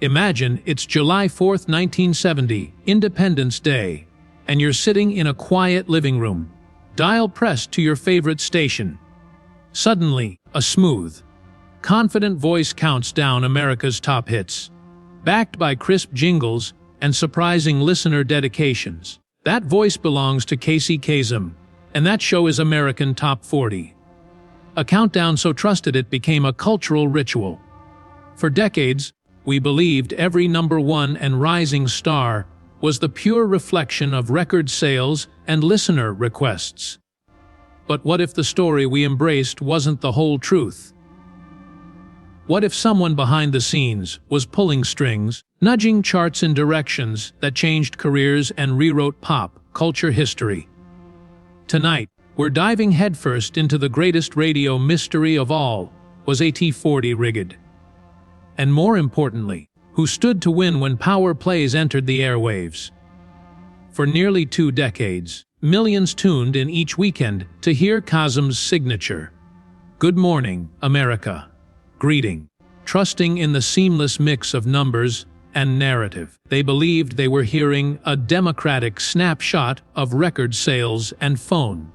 Imagine it's July 4th, 1970, Independence Day, and you're sitting in a quiet living room, dial pressed to your favorite station. Suddenly, a smooth, confident voice counts down America's top hits, backed by crisp jingles and surprising listener dedications. That voice belongs to Casey Kasem, and that show is American Top 40. A countdown so trusted it became a cultural ritual. For decades, we believed every #1 and rising star was the pure reflection of record sales and listener requests. But what if the story we embraced wasn't the whole truth? What if someone behind the scenes was pulling strings, nudging charts in directions that changed careers and rewrote pop culture history? Tonight, we're diving headfirst into the greatest radio mystery of all. Was AT40 rigged? And more importantly, who stood to win when power plays entered the airwaves? For nearly 2 decades, millions tuned in each weekend to hear Kasem's signature, "Good morning, America," greeting, trusting in the seamless mix of numbers and narrative. They believed they were hearing a democratic snapshot of record sales and phone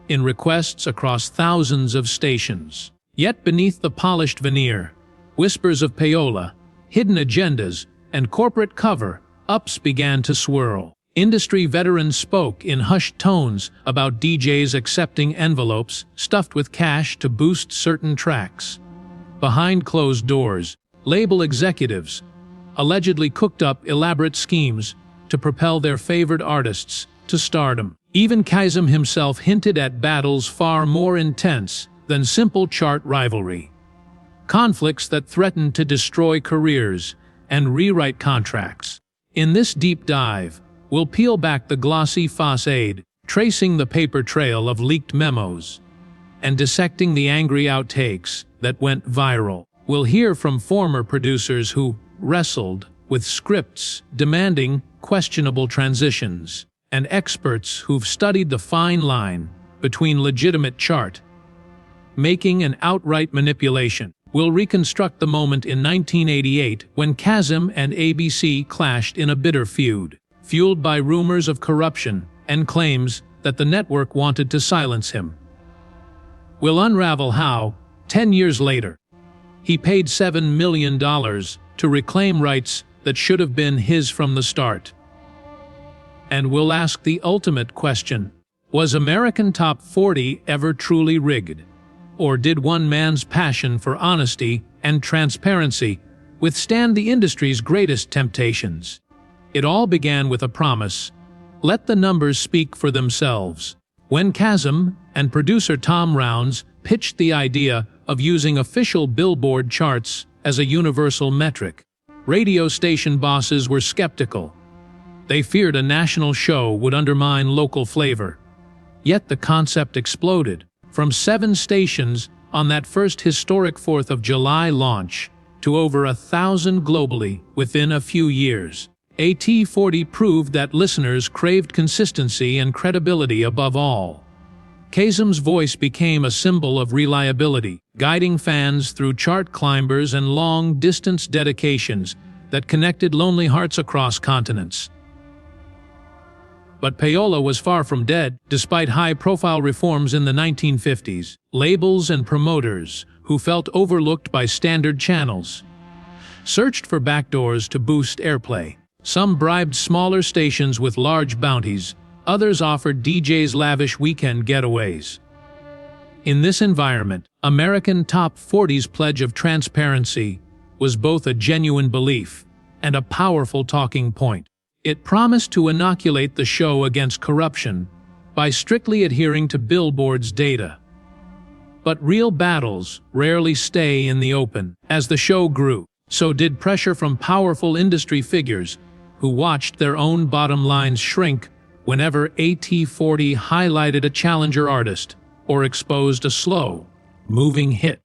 in requests across thousands of stations. Yet beneath the polished veneer, whispers of payola, hidden agendas, and corporate cover-ups began to swirl. Industry veterans spoke in hushed tones about DJs accepting envelopes stuffed with cash to boost certain tracks. Behind closed doors, label executives allegedly cooked up elaborate schemes to propel their favored artists to stardom. Even Kasem himself hinted at battles far more intense than simple chart rivalry. Conflicts that threatened to destroy careers and rewrite contracts. In this deep dive, we'll peel back the glossy facade, tracing the paper trail of leaked memos, and dissecting the angry outtakes that went viral. We'll hear from former producers who wrestled with scripts demanding questionable transitions, and experts who've studied the fine line between legitimate chart making and outright manipulation. We'll reconstruct the moment in 1988 when Kasem and ABC clashed in a bitter feud, fueled by rumors of corruption and claims that the network wanted to silence him. We'll unravel how, 10 years later, he paid $7 million to reclaim rights that should have been his from the start. And we'll ask the ultimate question: was American Top 40 ever truly rigged? Or did one man's passion for honesty and transparency withstand the industry's greatest temptations? It all began with a promise: let the numbers speak for themselves. When Kasem and producer Tom Rounds pitched the idea of using official Billboard charts as a universal metric, radio station bosses were skeptical. They feared a national show would undermine local flavor. Yet the concept exploded. From 7 stations on that first historic 4th of July launch to over 1,000 globally within a few years, AT40 proved that listeners craved consistency and credibility above all. Kasem's voice became a symbol of reliability, guiding fans through chart climbers and long-distance dedications that connected lonely hearts across continents. But payola was far from dead. Despite high-profile reforms in the 1950s, labels and promoters, who felt overlooked by standard channels, searched for backdoors to boost airplay. Some bribed smaller stations with large bounties, others offered DJs lavish weekend getaways. In this environment, American Top 40's pledge of transparency was both a genuine belief and a powerful talking point. It promised to inoculate the show against corruption by strictly adhering to Billboard's data. But real battles rarely stay in the open. As the show grew, so did pressure from powerful industry figures who watched their own bottom lines shrink whenever AT40 highlighted a challenger artist or exposed a slow-moving hit.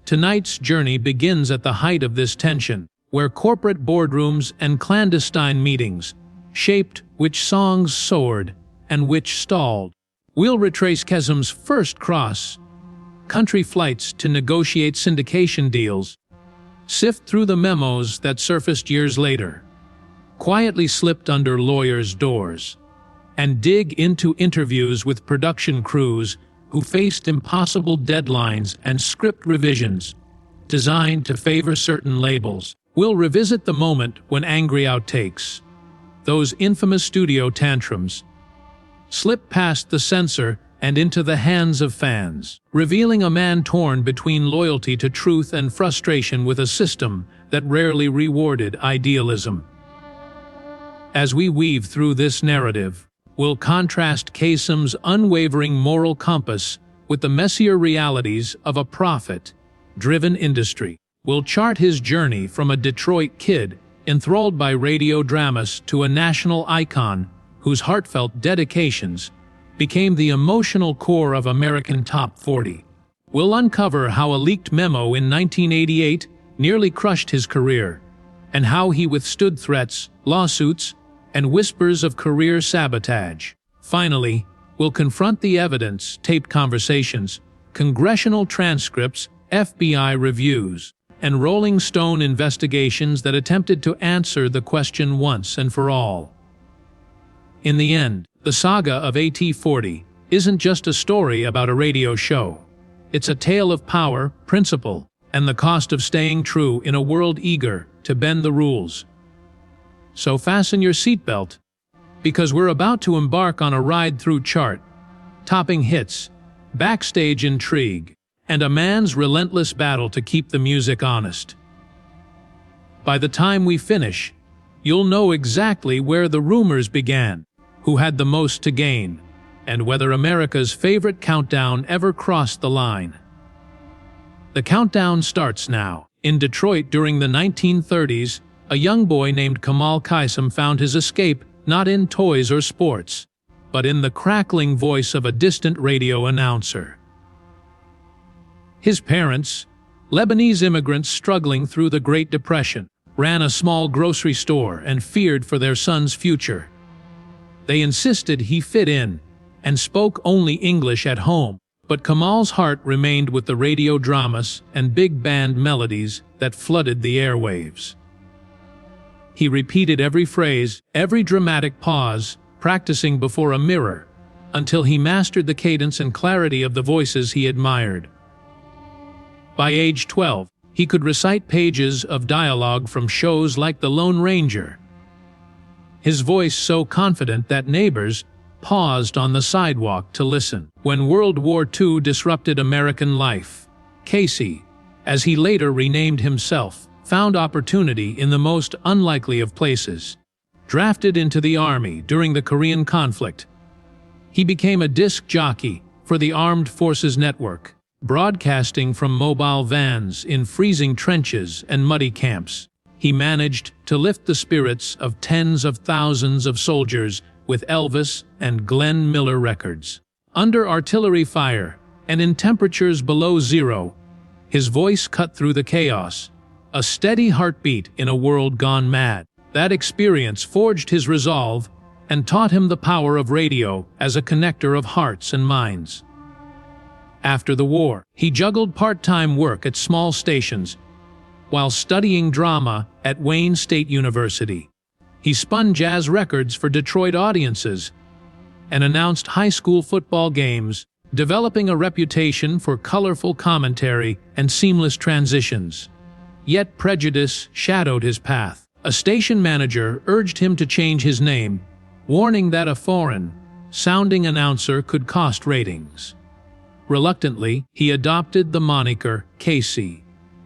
Tonight's journey begins at the height of this tension, where corporate boardrooms and clandestine meetings shaped which songs soared and which stalled. We'll retrace Kasem's first cross-country flights to negotiate syndication deals, sift through the memos that surfaced years later, quietly slipped under lawyers' doors, and dig into interviews with production crews who faced impossible deadlines and script revisions designed to favor certain labels. We'll revisit the moment when angry outtakes, those infamous studio tantrums, slipped past the censor and into the hands of fans, revealing a man torn between loyalty to truth and frustration with a system that rarely rewarded idealism. As we weave through this narrative, we'll contrast Kasem's unwavering moral compass with the messier realities of a profit-driven industry. We'll chart his journey from a Detroit kid enthralled by radio dramas to a national icon whose heartfelt dedications became the emotional core of American Top 40. We'll uncover how a leaked memo in 1988 nearly crushed his career, and how he withstood threats, lawsuits, and whispers of career sabotage. Finally, we'll confront the evidence, taped conversations, congressional transcripts, FBI reviews, and Rolling Stone investigations that attempted to answer the question once and for all. In the end, the saga of AT40 isn't just a story about a radio show. It's a tale of power, principle, and the cost of staying true in a world eager to bend the rules. So fasten your seatbelt, because we're about to embark on a ride through chart-topping hits, backstage intrigue, and a man's relentless battle to keep the music honest. By the time we finish, you'll know exactly where the rumors began, who had the most to gain, and whether America's favorite countdown ever crossed the line. The countdown starts now. In Detroit during the 1930s, a young boy named Casey Kasem found his escape not in toys or sports, but in the crackling voice of a distant radio announcer. His parents, Lebanese immigrants struggling through the Great Depression, ran a small grocery store and feared for their son's future. They insisted he fit in and spoke only English at home, but Kamal's heart remained with the radio dramas and big band melodies that flooded the airwaves. He repeated every phrase, every dramatic pause, practicing before a mirror, until he mastered the cadence and clarity of the voices he admired. By age 12, he could recite pages of dialogue from shows like The Lone Ranger, his voice so confident that neighbors paused on the sidewalk to listen. When World War II disrupted American life, Casey, as he later renamed himself, found opportunity in the most unlikely of places. Drafted into the Army during the Korean conflict, he became a disc jockey for the Armed Forces Network, broadcasting from mobile vans in freezing trenches and muddy camps. He managed to lift the spirits of tens of thousands of soldiers with Elvis and Glenn Miller records. Under artillery fire and in temperatures below zero, his voice cut through the chaos, a steady heartbeat in a world gone mad. That experience forged his resolve and taught him the power of radio as a connector of hearts and minds. After the war, he juggled part-time work at small stations while studying drama at Wayne State University. He spun jazz records for Detroit audiences and announced high school football games, developing a reputation for colorful commentary and seamless transitions. Yet prejudice shadowed his path. A station manager urged him to change his name, warning that a foreign-sounding announcer could cost ratings. Reluctantly, he adopted the moniker Casey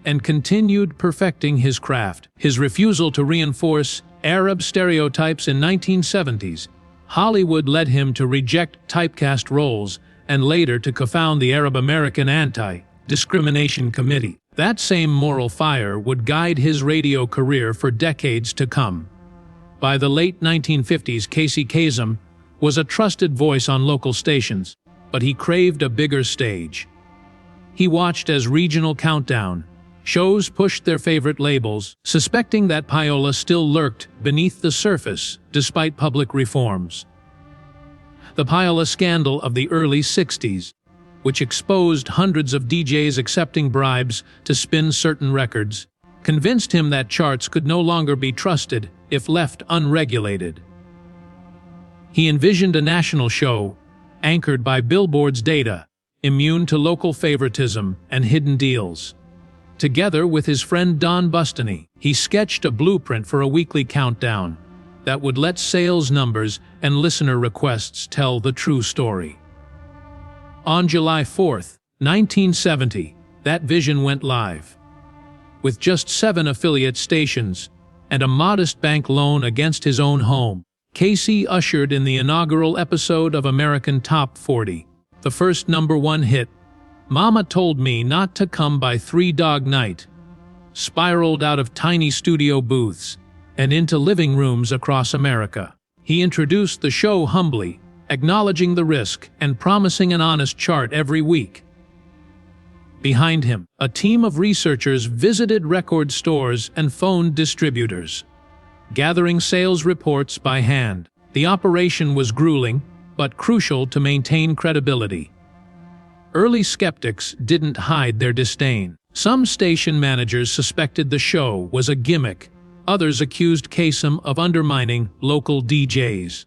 and continued perfecting his craft. His refusal to reinforce Arab stereotypes in 1970s, Hollywood led him to reject typecast roles and later to co-found the Arab American Anti-Discrimination Committee. That same moral fire would guide his radio career for decades to come. By the late 1950s, Casey Kasem was a trusted voice on local stations, but he craved a bigger stage. He watched as regional countdown shows pushed their favorite labels, suspecting that payola still lurked beneath the surface despite public reforms. The payola scandal of the early 60s, which exposed hundreds of DJs accepting bribes to spin certain records, convinced him that charts could no longer be trusted if left unregulated. He envisioned a national show, anchored by Billboard's data, immune to local favoritism and hidden deals. Together with his friend Don Bustany, he sketched a blueprint for a weekly countdown that would let sales numbers and listener requests tell the true story. On July 4, 1970, that vision went live. With just 7 affiliate stations and a modest bank loan against his own home, Casey ushered in the inaugural episode of American Top 40. The first #1 hit, "Mama Told Me Not to Come by 3 Dog Night," spiraled out of tiny studio booths and into living rooms across America. He introduced the show humbly, acknowledging the risk and promising an honest chart every week. Behind him, a team of researchers visited record stores and phoned distributors, gathering sales reports by hand. The operation was grueling, but crucial to maintain credibility. Early skeptics didn't hide their disdain. Some station managers suspected the show was a gimmick. Others accused Kasem of undermining local DJs.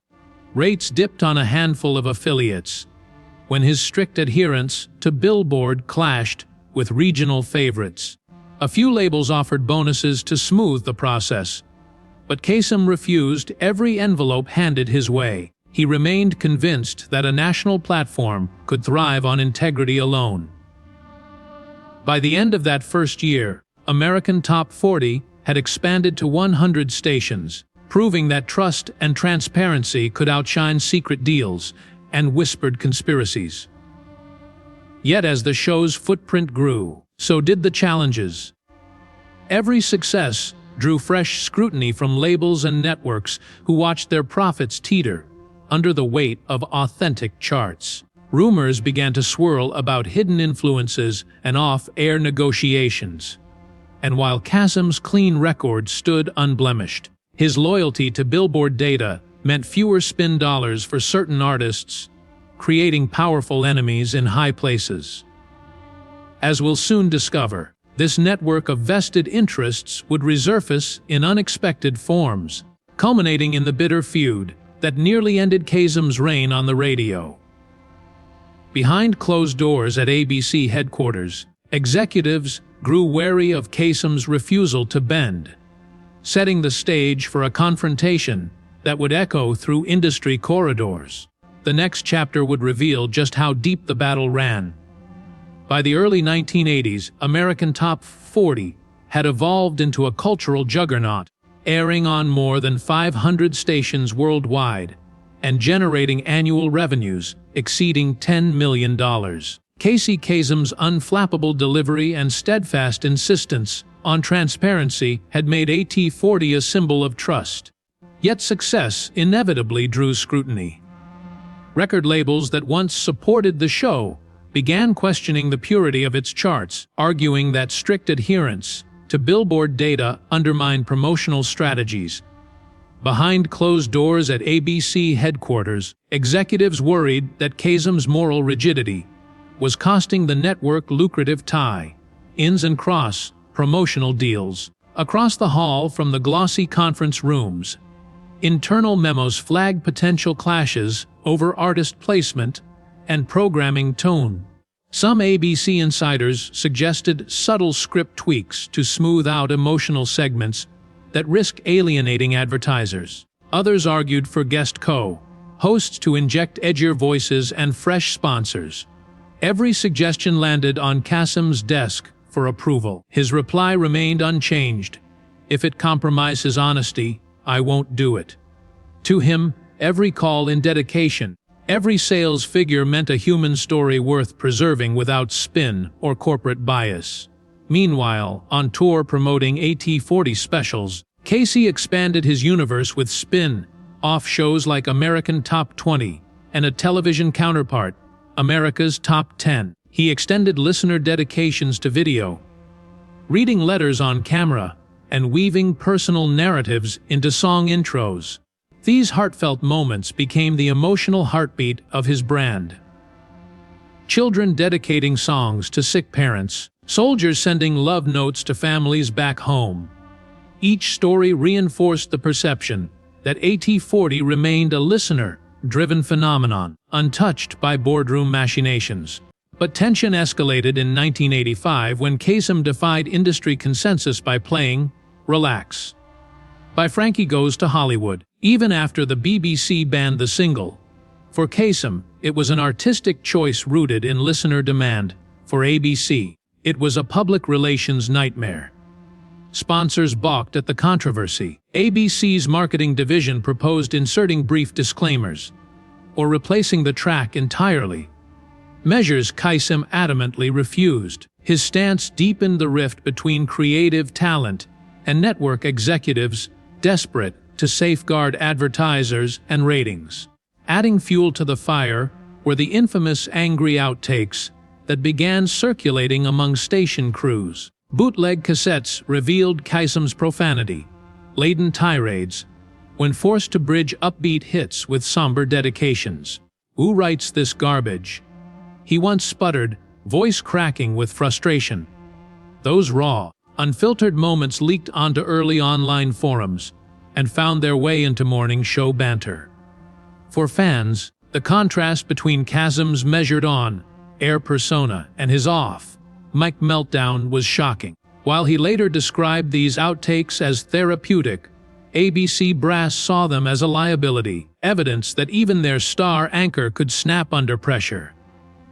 Rates dipped on a handful of affiliates, when his strict adherence to Billboard clashed with regional favorites. A few labels offered bonuses to smooth the process, but Kasem refused every envelope handed his way. He remained convinced that a national platform could thrive on integrity alone. By the end of that first year, American Top 40 had expanded to 100 stations, proving that trust and transparency could outshine secret deals and whispered conspiracies. Yet as the show's footprint grew, so did the challenges. Every success drew fresh scrutiny from labels and networks who watched their profits teeter under the weight of authentic charts. Rumors began to swirl about hidden influences and off-air negotiations. And while Kasem's clean record stood unblemished, his loyalty to Billboard data meant fewer spin dollars for certain artists, creating powerful enemies in high places. As we'll soon discover, this network of vested interests would resurface in unexpected forms, culminating in the bitter feud that nearly ended Kasem's reign on the radio. Behind closed doors at ABC headquarters, executives grew wary of Kasem's refusal to bend, setting the stage for a confrontation that would echo through industry corridors. The next chapter would reveal just how deep the battle ran. By the early 1980s, American Top 40 had evolved into a cultural juggernaut, airing on more than 500 stations worldwide and generating annual revenues exceeding $10 million. Casey Kasem's unflappable delivery and steadfast insistence on transparency had made AT40 a symbol of trust. Yet success inevitably drew scrutiny. Record labels that once supported the show began questioning the purity of its charts, arguing that strict adherence to Billboard data undermined promotional strategies. Behind closed doors at ABC headquarters, executives worried that Kasem's moral rigidity was costing the network lucrative tie-ins and cross-promotional deals. Across the hall from the glossy conference rooms, internal memos flagged potential clashes over artist placement and programming tone. Some ABC insiders suggested subtle script tweaks to smooth out emotional segments that risk alienating advertisers. Others argued for guest co-hosts to inject edgier voices and fresh sponsors. Every suggestion landed on Kasem's desk for approval. His reply remained unchanged. "If it compromises honesty, I won't do it." To him, every call in dedication, every sales figure meant a human story worth preserving without spin or corporate bias. Meanwhile, on tour promoting AT40 specials, Casey expanded his universe with spin-off shows like American Top 20 and a television counterpart, America's Top 10. He extended listener dedications to video, reading letters on camera, and weaving personal narratives into song intros. These heartfelt moments became the emotional heartbeat of his brand. Children dedicating songs to sick parents, Soldiers sending love notes to families back home. Each story reinforced the perception that AT40 remained a listener-driven phenomenon, untouched by boardroom machinations. But tension escalated in 1985 when Kasem defied industry consensus by playing Relax by Frankie Goes to Hollywood, even after the BBC banned the single. For Kasem, it was an artistic choice rooted in listener demand. For ABC, it was a public relations nightmare. Sponsors balked at the controversy. ABC's marketing division proposed inserting brief disclaimers, or replacing the track entirely. Measures Kasem adamantly refused. His stance deepened the rift between creative talent and network executives desperate to safeguard advertisers and ratings. Adding fuel to the fire were the infamous angry outtakes that began circulating among station crews. Bootleg cassettes revealed Kasem's profanity-laden tirades when forced to bridge upbeat hits with somber dedications. "Who writes this garbage?" he once sputtered, voice cracking with frustration. Those raw, unfiltered moments leaked onto early online forums and found their way into morning show banter. For fans, the contrast between Kasem's measured on-air persona and his off-mic meltdown was shocking. While he later described these outtakes as therapeutic, ABC brass saw them as a liability, evidence that even their star anchor could snap under pressure.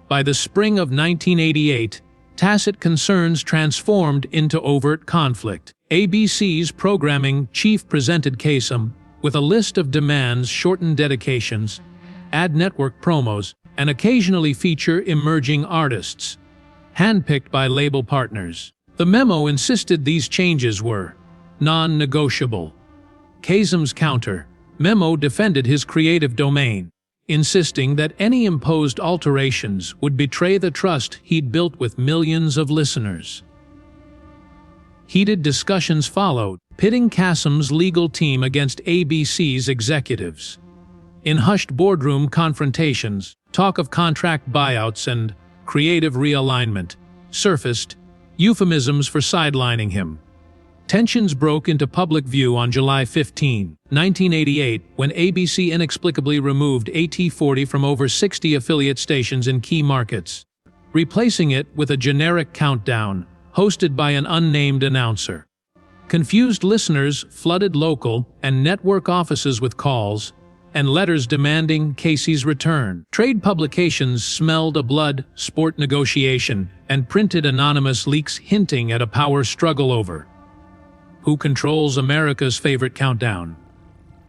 By the spring of 1988, tacit concerns transformed into overt conflict. ABC's programming chief presented Kasem with a list of demands: shorten dedications, add network promos, and occasionally feature emerging artists, handpicked by label partners. The memo insisted these changes were non-negotiable. Kasem's counter-memo defended his creative domain, insisting that any imposed alterations would betray the trust he'd built with millions of listeners. Heated discussions followed, pitting Kasem's legal team against ABC's executives. In hushed boardroom confrontations, talk of contract buyouts and creative realignment surfaced, euphemisms for sidelining him. Tensions broke into public view on July 15, 1988, when ABC inexplicably removed AT40 from over 60 affiliate stations in key markets, replacing it with a generic countdown hosted by an unnamed announcer. Confused listeners flooded local and network offices with calls and letters demanding Casey's return. Trade publications smelled a blood sport negotiation and printed anonymous leaks hinting at a power struggle over who controls America's favorite countdown.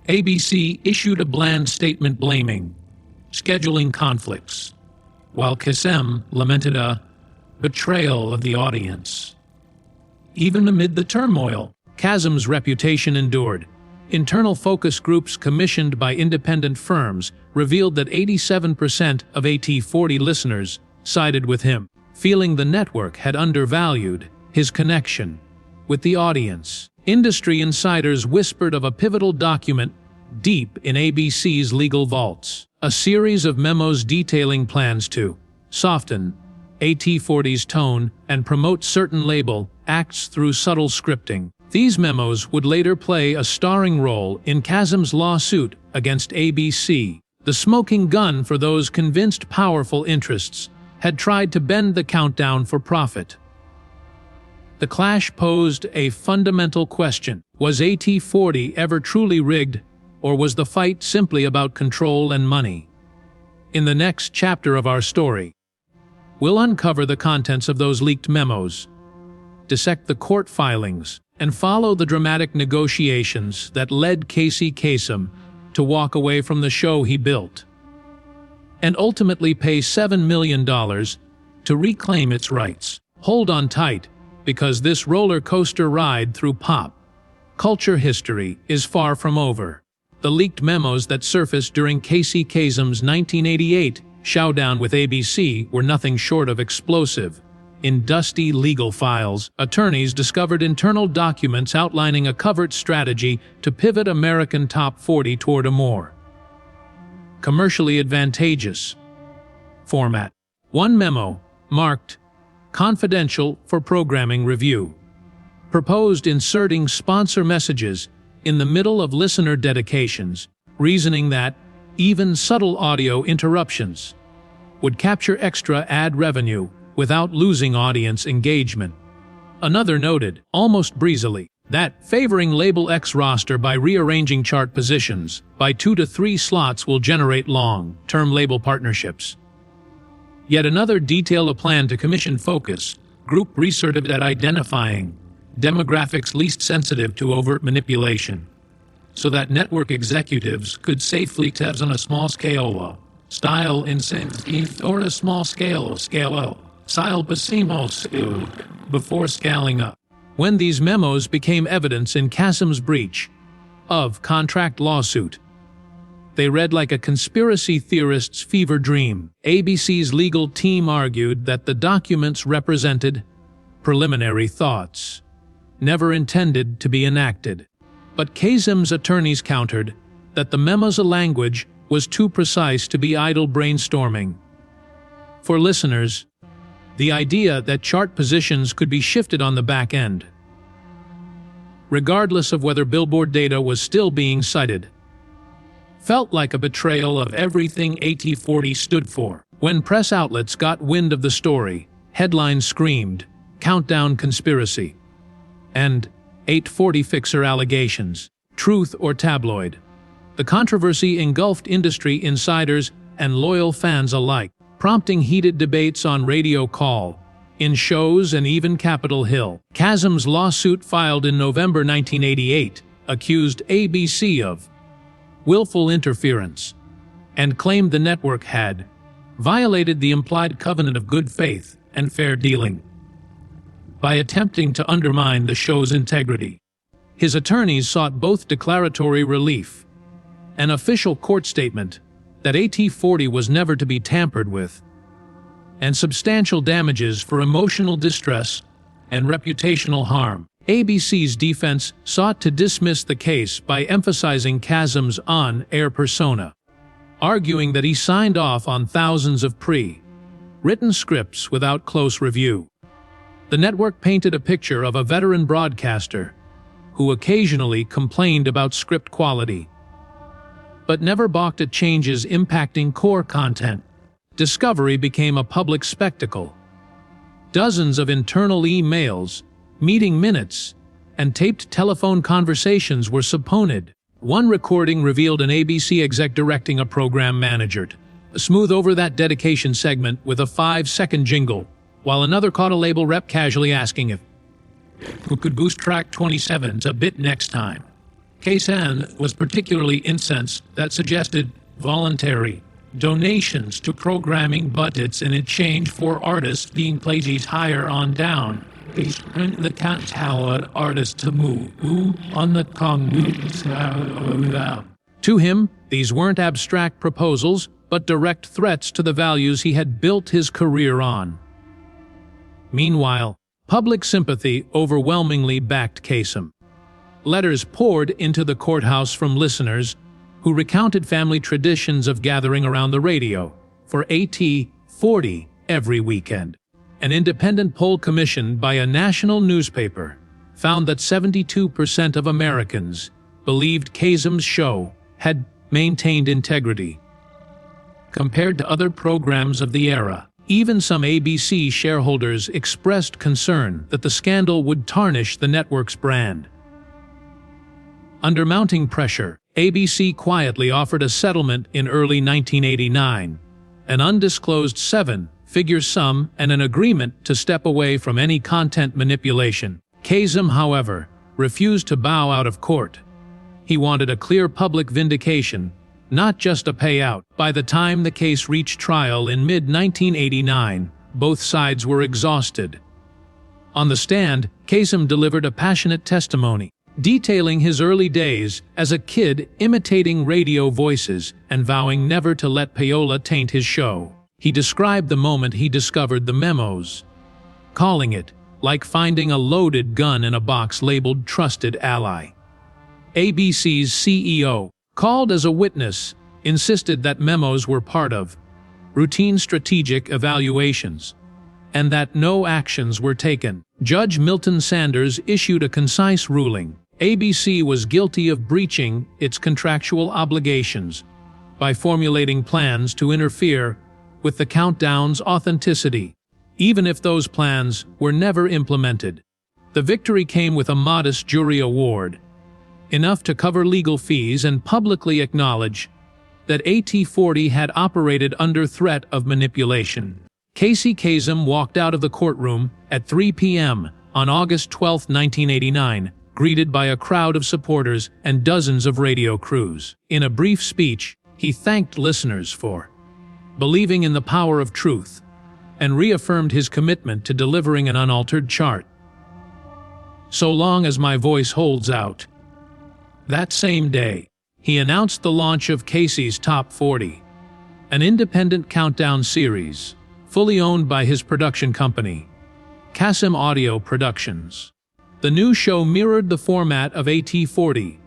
ABC issued a bland statement blaming scheduling conflicts, while Kasem lamented a betrayal of the audience. Even amid the turmoil, Kasem's reputation endured. Internal focus groups commissioned by independent firms revealed that 87% of AT40 listeners sided with him, feeling the network had undervalued his connection with the audience. Industry insiders whispered of a pivotal document deep in ABC's legal vaults, a series of memos detailing plans to soften AT40's tone and promote certain label acts through subtle scripting. These memos would later play a starring role in Kasem's lawsuit against ABC, the smoking gun for those convinced powerful interests had tried to bend the countdown for profit. The clash posed a fundamental question: was AT40 ever truly rigged, or was the fight simply about control and money? In the next chapter of our story, we'll uncover the contents of those leaked memos, dissect the court filings, and follow the dramatic negotiations that led Casey Kasem to walk away from the show he built, and ultimately pay $7 million to reclaim its rights. Hold on tight, because this roller coaster ride through pop culture history is far from over. The leaked memos that surfaced during Casey Kasem's 1988 showdown with ABC were nothing short of explosive. In dusty legal files, attorneys discovered internal documents outlining a covert strategy to pivot American Top 40 toward a more commercially advantageous format. One memo, marked confidential for programming review, proposed inserting sponsor messages in the middle of listener dedications, reasoning that even subtle audio interruptions would capture extra ad revenue without losing audience engagement. Another noted, almost breezily, that favoring Label X roster by rearranging chart positions by 2 to 3 slots will generate long-term label partnerships. Yet another detailed a plan to commission focus group research at identifying demographics least sensitive to overt manipulation, so that network executives could safely test on a small scale style incentive or a small scale style before scaling up. When these memos became evidence in Kasem's breach of contract lawsuit, they read like a conspiracy theorist's fever dream. ABC's legal team argued that the documents represented preliminary thoughts, never intended to be enacted. But Kasem's attorneys countered that the memo's language was too precise to be idle brainstorming. For listeners, the idea that chart positions could be shifted on the back end, regardless of whether Billboard data was still being cited, felt like a betrayal of everything AT40 stood for. When press outlets got wind of the story, headlines screamed, "Countdown Conspiracy," and "840 Fixer Allegations, Truth or Tabloid." The controversy engulfed industry insiders and loyal fans alike, prompting heated debates on radio call, in shows, and even Capitol Hill. Kasem's lawsuit, filed in November 1988, accused ABC of willful interference and claimed the network had violated the implied covenant of good faith and fair dealing by attempting to undermine the show's integrity. His attorneys sought both declaratory relief, an official court statement that AT40 was never to be tampered with, and substantial damages for emotional distress and reputational harm. ABC's defense sought to dismiss the case by emphasizing Kasem's on-air persona, arguing that he signed off on thousands of pre-written scripts without close review. The network painted a picture of a veteran broadcaster who occasionally complained about script quality, but never balked at changes impacting core content. Discovery became a public spectacle. Dozens of internal emails, meeting minutes, and taped telephone conversations were subpoenaed. One recording revealed an ABC exec directing a program manager to smooth over that dedication segment with a 5-second jingle, while another caught a label rep casually asking if who could boost track 27's a bit next time. Kasem was particularly incensed that suggested voluntary donations to programming budgets in exchange for artists being placed higher on down. They sprint the cat tower artist to move on the Congress. To him, these weren't abstract proposals, but direct threats to the values he had built his career on. Meanwhile, public sympathy overwhelmingly backed Kasem. Letters poured into the courthouse from listeners who recounted family traditions of gathering around the radio for AT40 every weekend. An independent poll commissioned by a national newspaper found that 72% of Americans believed Kasem's show had maintained integrity compared to other programs of the era. Even some ABC shareholders expressed concern that the scandal would tarnish the network's brand. Under mounting pressure, ABC quietly offered a settlement in early 1989, an undisclosed 7-figure sum and an agreement to step away from any content manipulation. Kasem, however, refused to bow out of court. He wanted a clear public vindication, not just a payout. By the time the case reached trial in mid-1989, both sides were exhausted. On the stand, Kasem delivered a passionate testimony, detailing his early days as a kid imitating radio voices and vowing never to let payola taint his show. He described the moment he discovered the memos, calling it like finding a loaded gun in a box labeled "Trusted Ally." ABC's CEO, called as a witness, insisted that memos were part of routine strategic evaluations, and that no actions were taken. Judge Milton Sanders issued a concise ruling. ABC was guilty of breaching its contractual obligations by formulating plans to interfere with the countdown's authenticity, even if those plans were never implemented. The victory came with a modest jury award, enough to cover legal fees and publicly acknowledge that AT40 had operated under threat of manipulation. Casey Kasem walked out of the courtroom at 3 p.m. on August 12, 1989, greeted by a crowd of supporters and dozens of radio crews. In a brief speech, he thanked listeners for believing in the power of truth and reaffirmed his commitment to delivering an unaltered chart. So long as my voice holds out. That same day, he announced the launch of Casey's Top 40, an independent countdown series, fully owned by his production company, Kasem Audio Productions. The new show mirrored the format of AT40,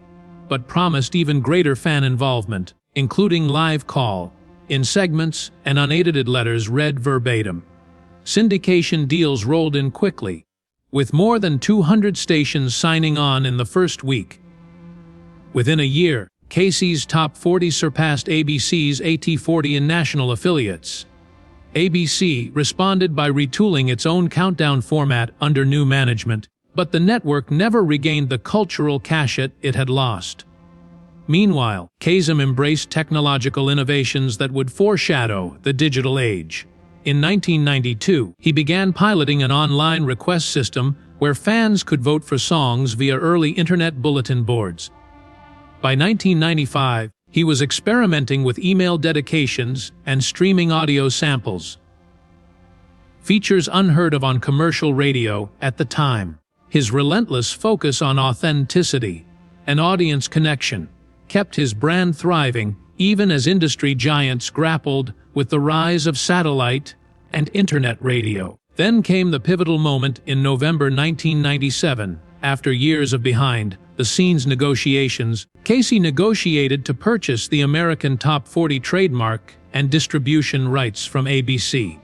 but promised even greater fan involvement, including live call-in segments and unedited letters read verbatim. Syndication deals rolled in quickly, with more than 200 stations signing on in the first week. Within a year, Casey's Top 40 surpassed ABC's AT40 in national affiliates. ABC responded by retooling its own countdown format under new management, but the network never regained the cultural cachet it had lost. Meanwhile, Kasem embraced technological innovations that would foreshadow the digital age. In 1992, he began piloting an online request system where fans could vote for songs via early internet bulletin boards. By 1995, he was experimenting with email dedications and streaming audio samples, features unheard of on commercial radio at the time. His relentless focus on authenticity and audience connection kept his brand thriving even as industry giants grappled with the rise of satellite and internet radio. Then came the pivotal moment in November 1997. After years of behind-the-scenes negotiations, Casey negotiated to purchase the American Top 40 trademark and distribution rights from ABC.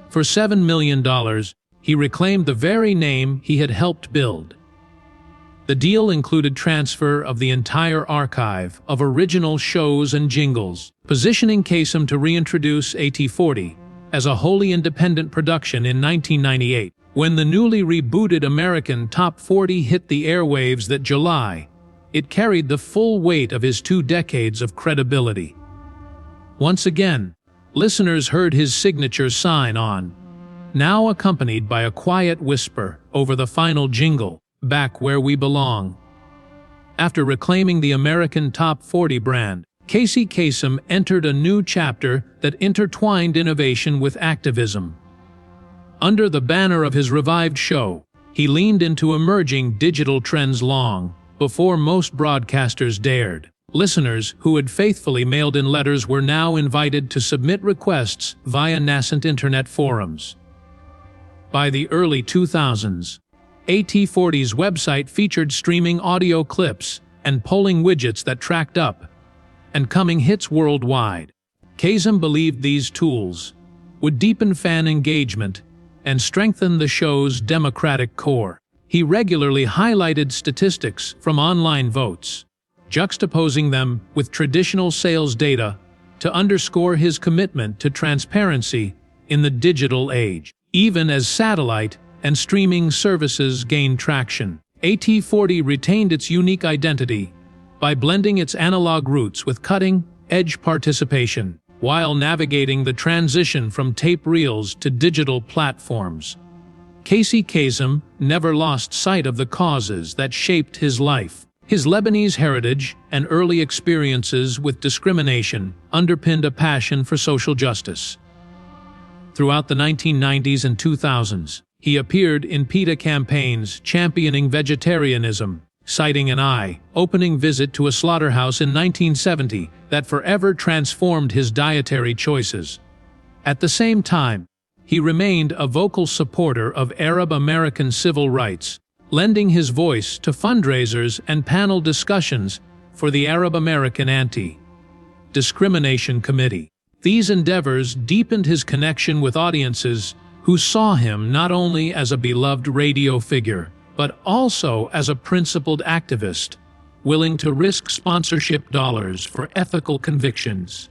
For $7 million, he reclaimed the very name he had helped build. The deal included transfer of the entire archive of original shows and jingles, positioning Kasem to reintroduce AT40 as a wholly independent production in 1998. When the newly rebooted American Top 40 hit the airwaves that July, it carried the full weight of his 2 decades of credibility. Once again, listeners heard his signature sign on, now accompanied by a quiet whisper over the final jingle, "Back Where We Belong." After reclaiming the American Top 40 brand, Casey Kasem entered a new chapter that intertwined innovation with activism. Under the banner of his revived show, he leaned into emerging digital trends long before most broadcasters dared. Listeners who had faithfully mailed in letters were now invited to submit requests via nascent internet forums. By the early 2000s, AT40's website featured streaming audio clips and polling widgets that tracked up and coming hits worldwide. Kasem believed these tools would deepen fan engagement and strengthen the show's democratic core. He regularly highlighted statistics from online votes, juxtaposing them with traditional sales data to underscore his commitment to transparency in the digital age. Even as satellite and streaming services gained traction, AT40 retained its unique identity by blending its analog roots with cutting-edge participation, while navigating the transition from tape reels to digital platforms. Casey Kasem never lost sight of the causes that shaped his life. His Lebanese heritage and early experiences with discrimination underpinned a passion for social justice. Throughout the 1990s and 2000s, he appeared in PETA campaigns championing vegetarianism, citing an eye-opening visit to a slaughterhouse in 1970 that forever transformed his dietary choices. At the same time, he remained a vocal supporter of Arab American civil rights, lending his voice to fundraisers and panel discussions for the Arab American Anti-Discrimination Committee. These endeavors deepened his connection with audiences who who saw him not only as a beloved radio figure, but also as a principled activist, willing to risk sponsorship dollars for ethical convictions.